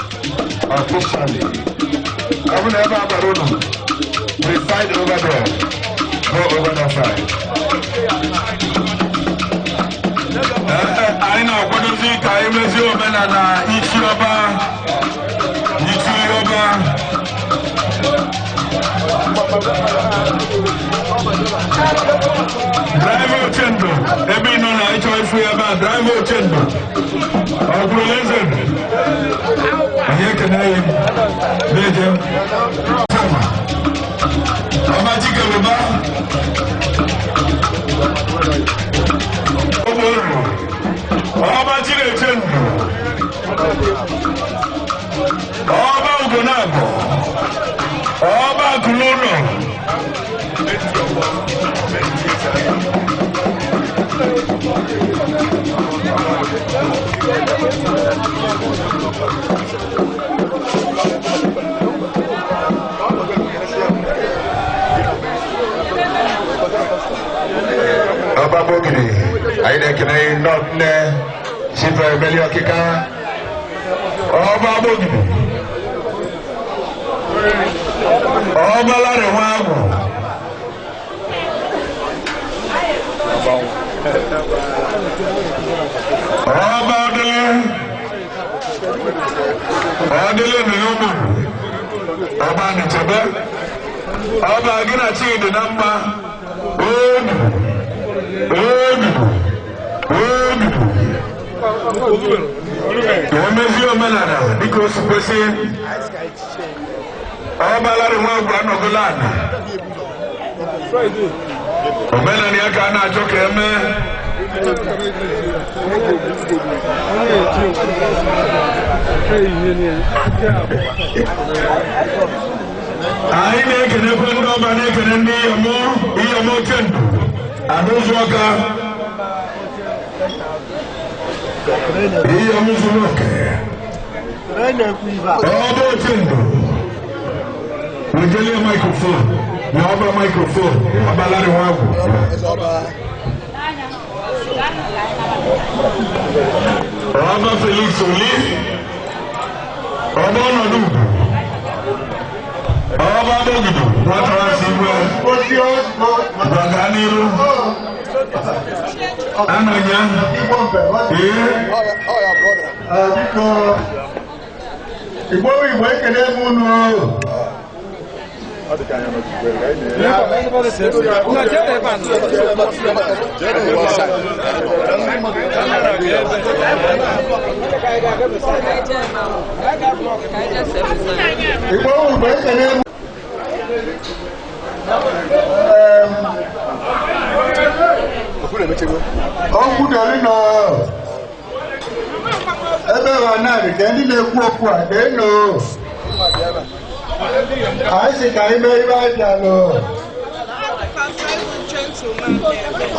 Officially, I will never have a room. Reside over there, go over that side. I know what is it? I am a zero banana, Ichioba, Drive Chendo, every no night choice we have Drive Chendo. Listen. Here can I Major Amajika Ruba Amajika Chendo Oba Ugonabo Oba Kulono Oba Bogiri, I reckon not Shiva Beliokika. Oba Bogiri, Oba Larewago. Oba Adele Nuno, Oba Nitebe, Oba Ginachi the number. Omezio Melana, because Bessie Obalari Wabran of the land. Omelania Kana Jokeme. I make an open door and I can Ochendo, Anuzuaka, Iyamuzunoke, Ochendo, we tell you a microphone, you have a microphone, Abalari Wago. Ọba Felix Oli, ọba ọnọdụ ọba Bogido, nwatara si iwe, gbaga n'iru, ananya, biko, Igbo ekele m unu. Ebe ọ na-arị ka ndị na-ekwu okwu a ga-eno anyị sị ka anyị mee ibe anyị bịalụ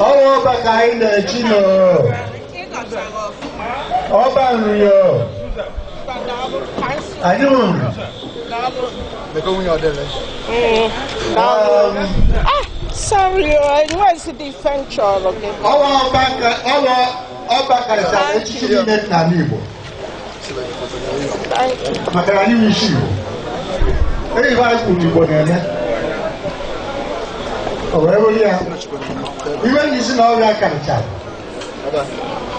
ọnwa ọba ka anyị na-echi nọ ọba nrụyo anyị hụrụ sorry, I went to defend Charles. ọba karịchara echichi niile n'ala Igbo maka na anyị nwe isi Igbo ihe anyị kwuru Igbo na-eme ọ wee bụrụ ya iwe ndị si na ọrịa karịchara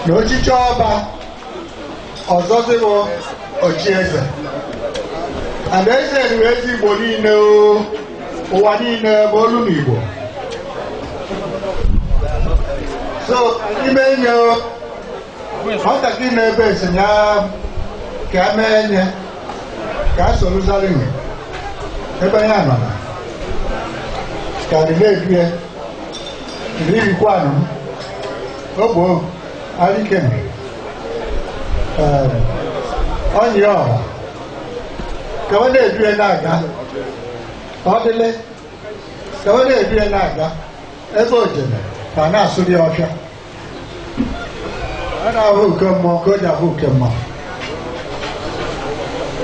na ochichi ọba ọzọ dịwo ochieze and eze ruru ezi Igbo niile ụwa niile bụ olu n'Igbo so ime enye nwatakịrị na-ebe esenya ka a mee enye ka a sorụzara nwe ebe ya nọ na ka dị na-ebie irikwanụ ogbo alikem onye ọha ka ọ na-ebie na-aga ọ dịle ka ọ na-ebie na-aga ebe ojene ka a na-asụri ọfịa a na-ahụ nke mmụọ nke o ji ahụ nke mmụọ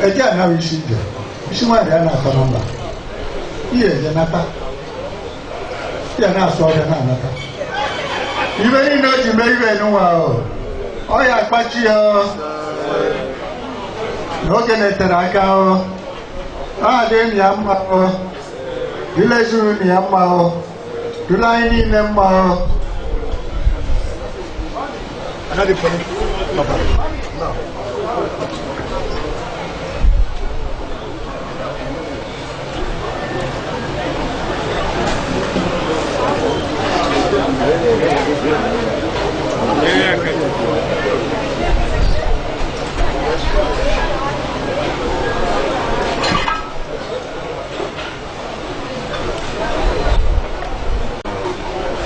eji anaghị isi ije isi nwaanyị a na-atọ na mba ihe eje nata ya na-asụ ọrịa na-anata ibe niile o ji mee ibe n'ụwa ọ ya akpachi ya n'oge na-etere aka aha dị enyi ya mma dilezuru na ya mma dụla anyị niile mma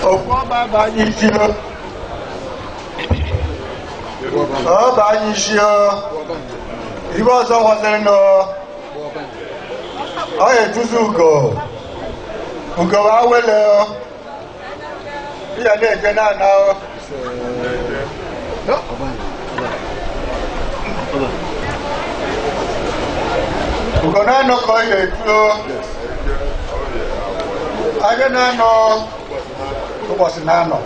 ọba anyị isi ọba anyị isi ibe ọzọ ghọtara nọ ọ ga-etuzi ugo wa wele ya na-eje na-ana ugo na-anọ ka ọ ga-etu aga na-anọ ụbọchị na-anọ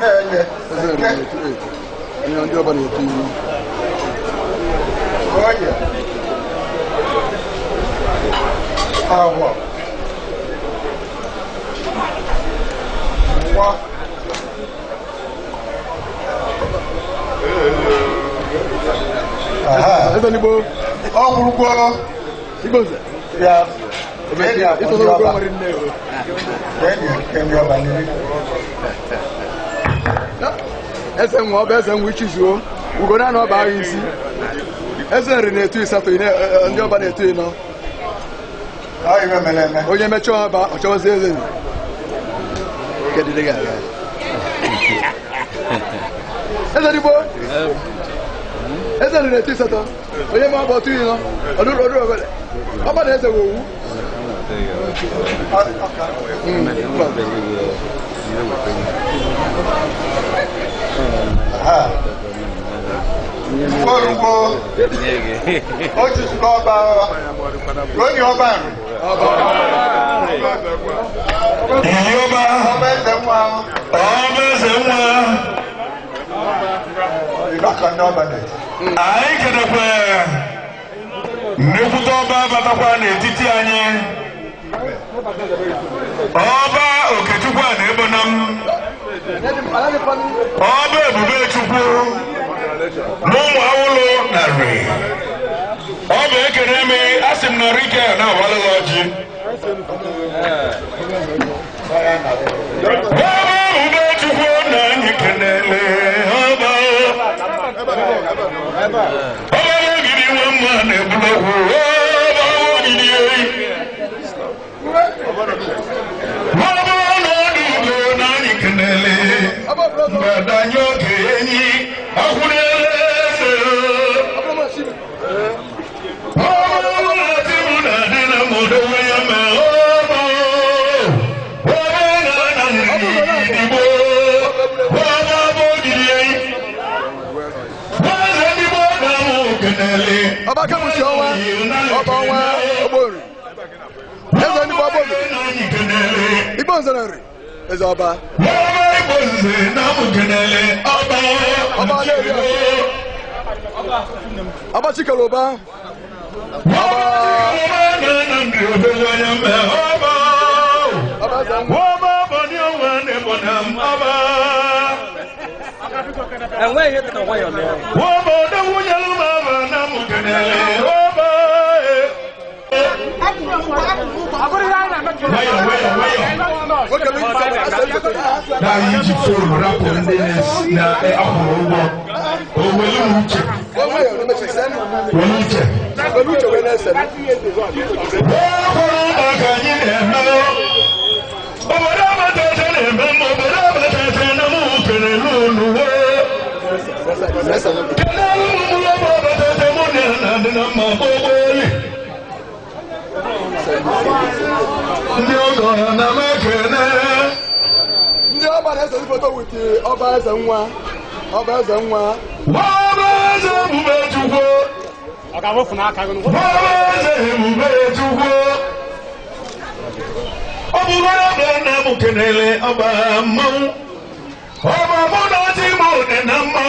na-enye ndị ọba na-etu iwu oye agwọ nwa ọ gwụrụgwo ya eze nwe ọba eze nwe ichizuo ugo na ọba ahụ isi eze nri na-etu ịsatọ ndị ọba na-etu ịnọ onye mechaa ọba ọchọwazi eze eze digbo eze nri na-etu ịsatọ onye ma ọba otu ịnọ ọdụrụ obere ọba na eze wowu anyị kedekwe nnekwute ọba batakwa n'etiti anyị ọba Okechukwu a na-ebona m ọba Ebubechukwu n'ụmụ awụlụ narị ọba ekere eme asị m na rike na-awalụghị ọjị ọba Ebubechukwu na anyị kenele ọba ogidi nwe mma na-ebulekwu ọba ogidi eyi ọba ọnọdụ ugo na anyị kenele mbadanye oge enyi akwụnele eze ọba ọbụlati mụ na-adị na mmodo ya ma ọba na nri igbo ọba bụ ogidi eyi ọba kemusi ọnwa ọba ọnwa ogbori eze ndị gbogbo igbo nzere nri eze ọba ọba chikere ụba enweghị ihe dịka nwayọ mee na anyị ji fonu rapụ ndị na-akwụrụ ụgwọ owelu uche maka anyị na-eme obodo abatata na-eme mma obodo abatata na mụ kere n'ụlọ ndị ọgọ na mekene ndị ọba na-ese foto wit ọba eze nwa ọba eze nwa ọba eze Ebubechukwu ọba eze Ebubechukwu ọ bụrụ ebe na m kenele ọba mmanwụ ọba mụ na ti mụ dị na mma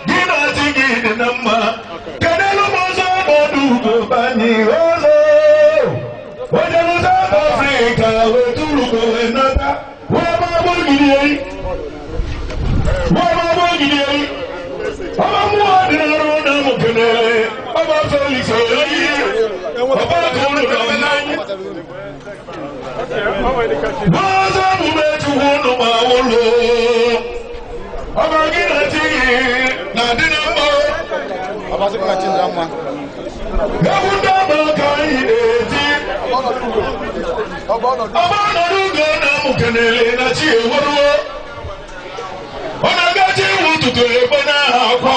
gị na ti gị dị na mma kenelu m ọzọ ọnọdụ ugo banye ọzọ onye m South Africa weturugo wenata wọba gbogide ọba mmụọ dị n'ọrụ na m kenele ọba Felix oyi ọba tụrụ na mmanya n'ọzọ Ebubechukwu n'ụmụ awụlụ ọba gị na ti gị na-adị na mma ewu ndị ọba ka anyị na-eti ọba ọnọdụ ugo na mụ kenele na chi eweruo ọ na-agachi iwu ụtụtụ ebe n'aha akwa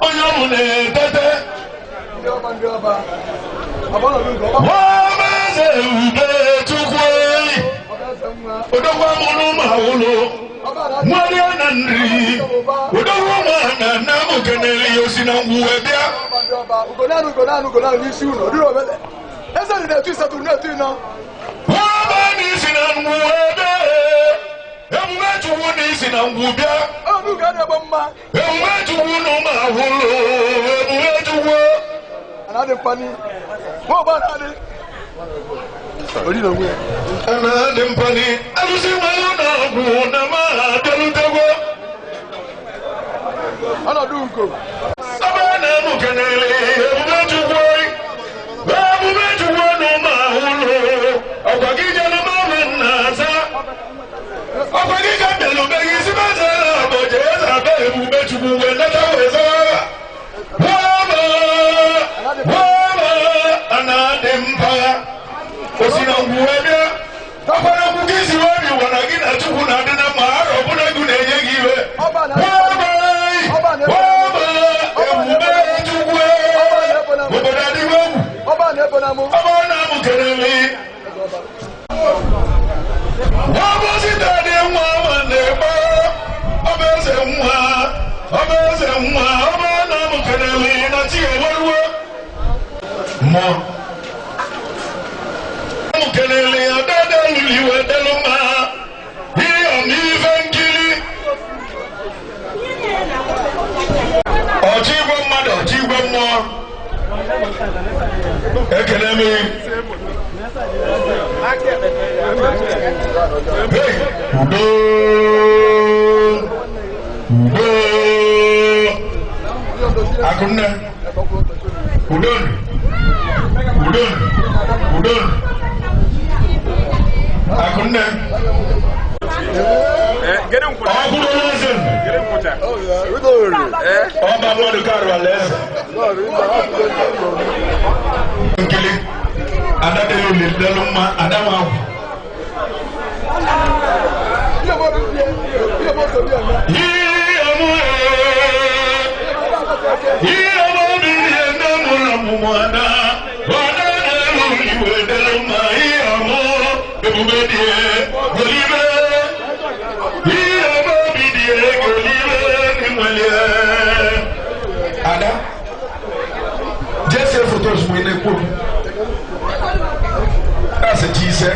onye ọmụ na-etete ọba eze Ebubechukwu odogwa mụ n'ụmụ awụlụ nwadịa na nri odogwa ụmụana na mụ kenele ya osi na ngwuwe bịa ugonanụ n'isi ụlọ dịrị obele eze dị na-etu isetụ na-etu ịnọ ọba n'isi na ngwuwe bịa Ebubechukwu n'isi na ngwu bịa Ebubechukwu na ụmụ awụlụ Ebubechukwu ana-adị mkpani nwa ọgba na-adị ana-adị mkpani alụsị nwanyị na ọgwụ na maha bịarutegwo ọnọdụ nko ọba na-emụ kenele Ebubechukwu na ụmụ awụlụ ọkwa gị jere mmanụ na-aza ọkwa gị ka bịalụbeghị isi mazara abụja eze aba Ebubechukwu wee nata weza ana-adị mpa osi na ngwuwe bịa ọkwara okwu gị si obi ụwa na gị na Chukwu na-adị na mma arọ ọbụla egwu na-enye gị iwe Ebubechukwu obodo Wabosita de mwa waneba obeze mwa obana mukeneli na tiyewarwa mo mukeneli adada liwe deluma hiyo ni vengili otigbo mmadụ otigbo mmụọ ekele m udo akunne udon akunne ọbụrụ lezin ọba mmadụ karịa lezin nkili adadelo lelelu mma adama ahụ Ada, just photos we ne put. That's a teaser.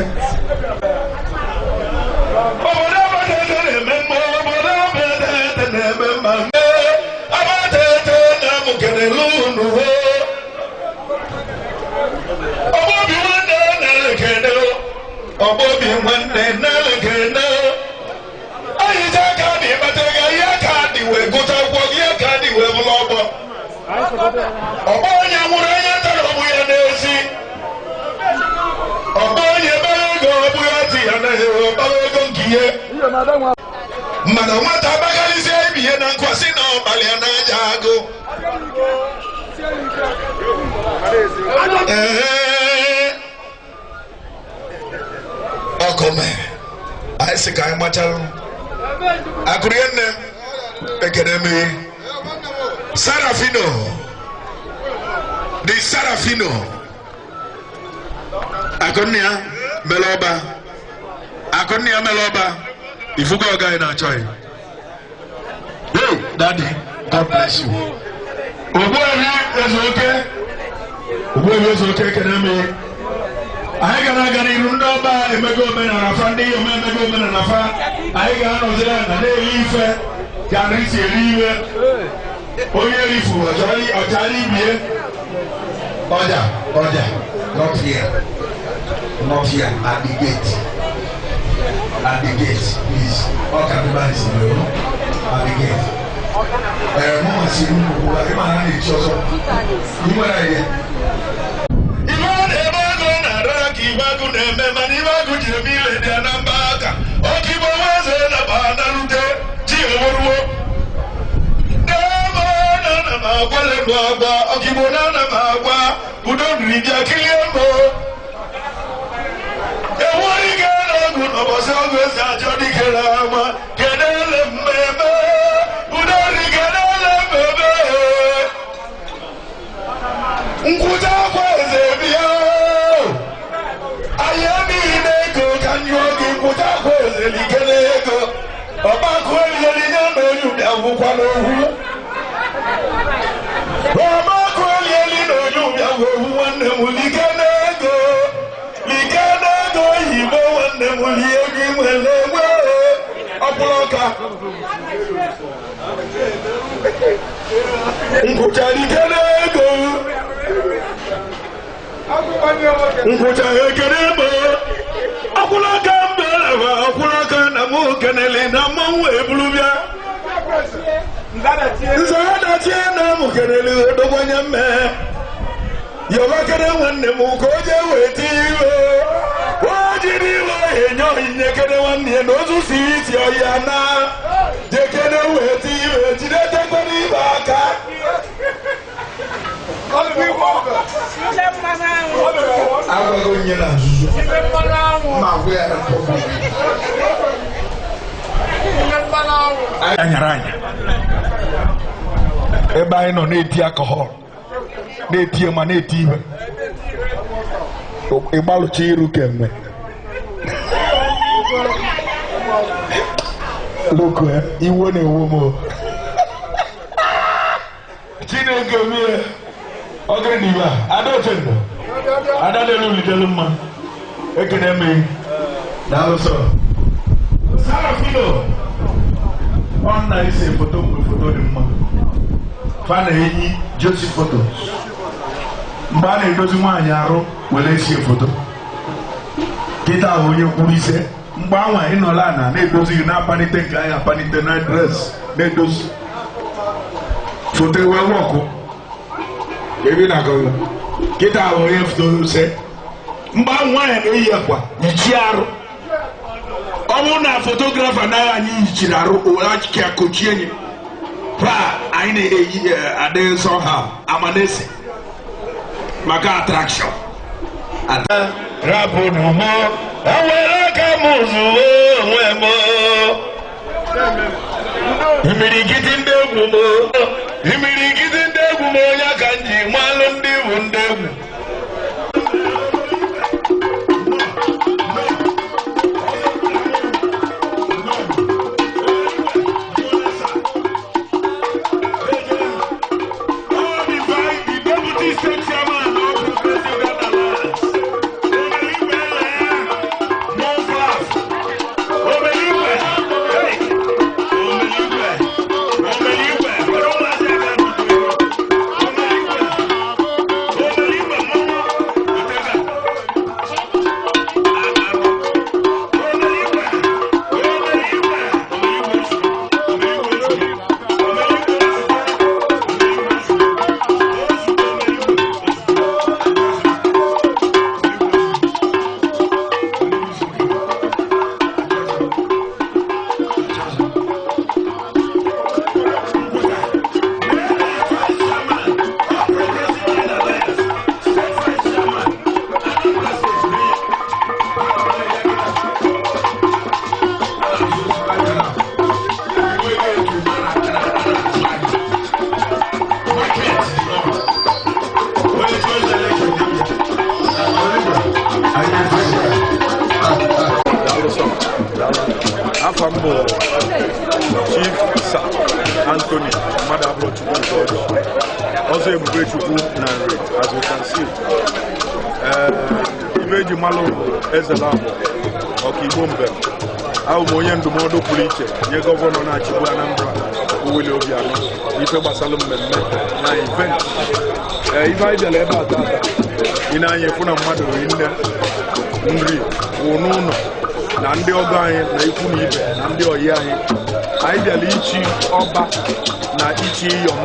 Obobi wande nalekene ayija kadi batega ya kadi we gota kwa ya kadi we vlobo obonya muranya taro bu ya nesi obonya bego bu ya ti ana he bego ngiye mana nwata bagali se biye na nkwasi na obali na jago Okome, I say I'm machal. Akurienne, Academy, Sarafino, the Sarafino, Akonia Meloba, if you go guy in a choice. Hey, Daddy, God bless you. Oboe is okay. Oboe is okay, Academy. I got Irunda by Emego Men and Afandi, Omego Men and Afa. I got Ozera and they leave Carisi River. Oyerifu, Ojali, Oja, not here, at the gate. At the gate, please. All Capitan is in the room. At the gate. Mama, see you, I'm not in Choso. You were here. Ibagu neme manibagu jemile de anambaka okibo waze na banarute jiworuo demo na magwale baba okibo na magwa udon ribia kiliembo ewori gana gun obose ogwese ajodi kelama kedele mbebe udon rigelele mbebe nkuta kweze bia Ọba kweli elinya n'olu bịa gwụkwa n'ohu. Ọba kweli eli n'olu bịa gwụkwa nwanne m like n'ego oyibo nwanne m lie gị nwere egbe ọkpụrụ ọka. Nkwụcha like n'ego. Nkwụcha ekele ebo. Ọkpụrụ ọka ọkpụrụ ọka na mụ kenele na mmanwụ ebulubịa nzọghadatie na mụ kenele odogwanye mme yọbakere nwanne m ka o jee weta iwe o jiri iwe enye onyinye kere nwanne ya na ozu si iti ọya na jekere weta iwe jide tekwere ibe aka agwago nye na nzuzo ma gwe ya anyara anya ebe anyị nọ na-eti alcohol na-eti ma na-eti ibe ịgbalụcha iru kemgbe loko iwe na-ewu m Chineke mie oge n'ibe ada ochendo ada na-elu lidelu mma ekene me daalụsọ Sarafino ọ na-ese foto mgbe foto dị mma fa na-enyi Josi foto mgbe a na-edozi nwaanyị arụ were esie foto kịta ahụ onye kwuru ise mgbe anwa ịnọla ana na-edozi gị na-apanite nke anyị apanite na dres na-edozi foto ewe wọkụ ebe na-agọla kịta ahụ onye foto ise mgbe nwaanyị na-eyi akwa yichi arụ ọ bụrụ na fotografa anaghị anyị yichiri arụ ụlọachike kochie nye pa anyị na-eyi adị nsọ ha amanese maka attraction rapụ n'ụmụ enwere ka m zuo onwe m imirikiti ndị egwu m imirikiti ndị egwu m onye ka m ji malụ ndị bụ ndị egwu Afambo Chief Sir Anthony Madabro Chukwu also Ebube Chukwu na nri as we can see Ibeji Malo Ezelabo Ọkaigbo Mbem ahụ m onye ndụmọdụ pụrụ iche nye gọvanọ na-achịgbu Anambra Willie Obianọ ife gbasara mmemme na event ife anyị bịara ebe a tata ị na-anya efu na mmadụ nne nri wụ n'ụlọ na ndị ọgọ anyị na ikwu na ibe na ndị oyi anyị bịara ichi ọba na ichi iyom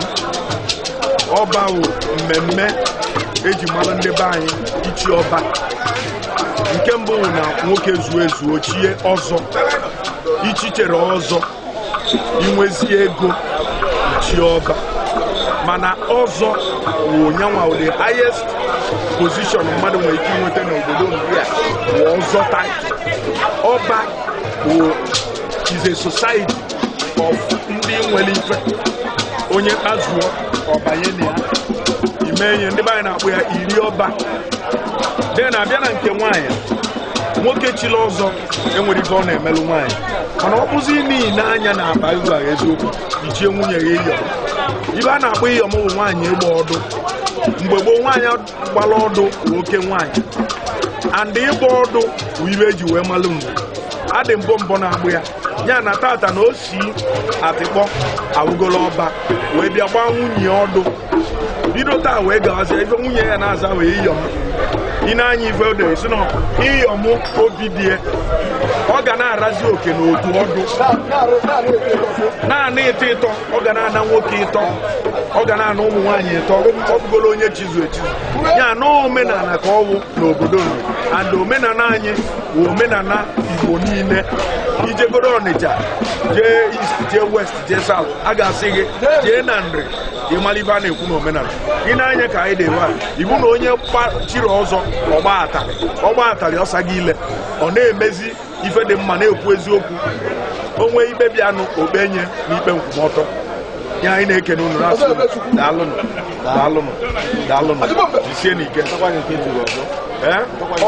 ọba wụ mmemme eji mara ndị be anyị ichi ọba nke mbụ wụ na nwoke zuo ezuo chie ọzọ ichichere ọzọ inwezie ego chi ọba mana ọzọ wụ nyanwa wụ the highest position mmadụ nwere ike inweta n'obodo nri a wụ ọzọ title ọba is a society of ndị nwere ife onye kpazuo ọbanye na ya ime ihe ndị be anyị na-akpụ ya iri ọba de na-abịa na nke nwaanyị nwoke chili ọzọ enwere ife ọ na-emelụ nwaanyị mana ọ bụzi niile anya na aba ịgwa eziokwu ichie nwunye ya iyom ibe a na-akpọ iyom bụ nwaanyị ịgba ọdụ mgbe gboo nwaanyị gbara ọdụ bụ oke nwaanyị and ịgba ọdụ bụ ibe eji wee malụ mgbe adị mbọ na-agbụ ya ya na tata na o si atịkpọ awụgolo ọba wee bịa gbaa nwunye ọdụ bido taa wee gawazie ife nwunye ya na-aza wee iyom ị na-anya ife odere si na iyom obi die ọ ga na-arazi oke n'otu ọdụ naanị ịtọ ọ ga na-ana nwoke ịtọ ọ ga na-ana ụmụ nwaanyị ịtọ ọ bụgolo onye chizu echizu ya na omenala ka ọ wụ n'obodo nri and omenala anyị wụ omenala Igbo niile ijegoro Ọnịcha jee East jee West jee South a ga-asị gị jee na nri ịmala ife a na-ekwu n'omenala ị na-anya ka anyị dị ebe ibu na onye chiri ọzọ ọgba atarị ọsa gị ile ọ na-emezi ife dị mma na-ekwu eziokwu onwe ikpe bịanụ okpenye n'ikpe nkwụmọtọ ya anyị na-ekene unu na-asụ daalụnụ jisie n'ike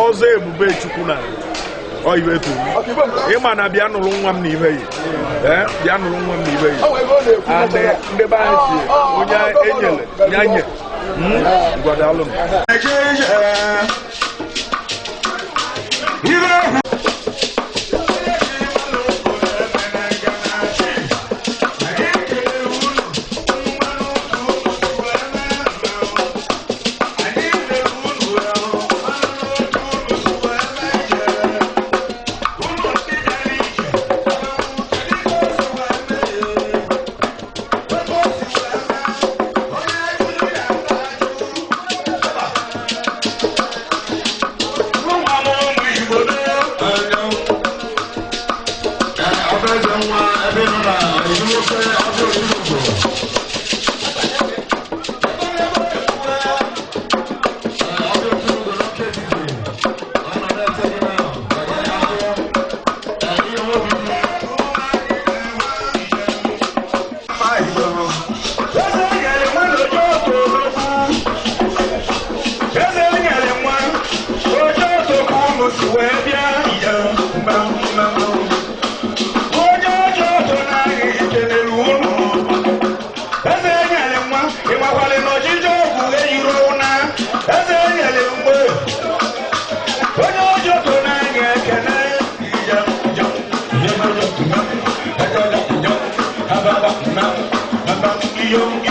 ọzọ Ebube Chukwu na iwe turu ịma na bịa nụrụ nwa m na ibe yi bịa nụrụ nwa m na ibe yi ndị be anyị si onye enyere ya nye ngwa daalụnụ Yo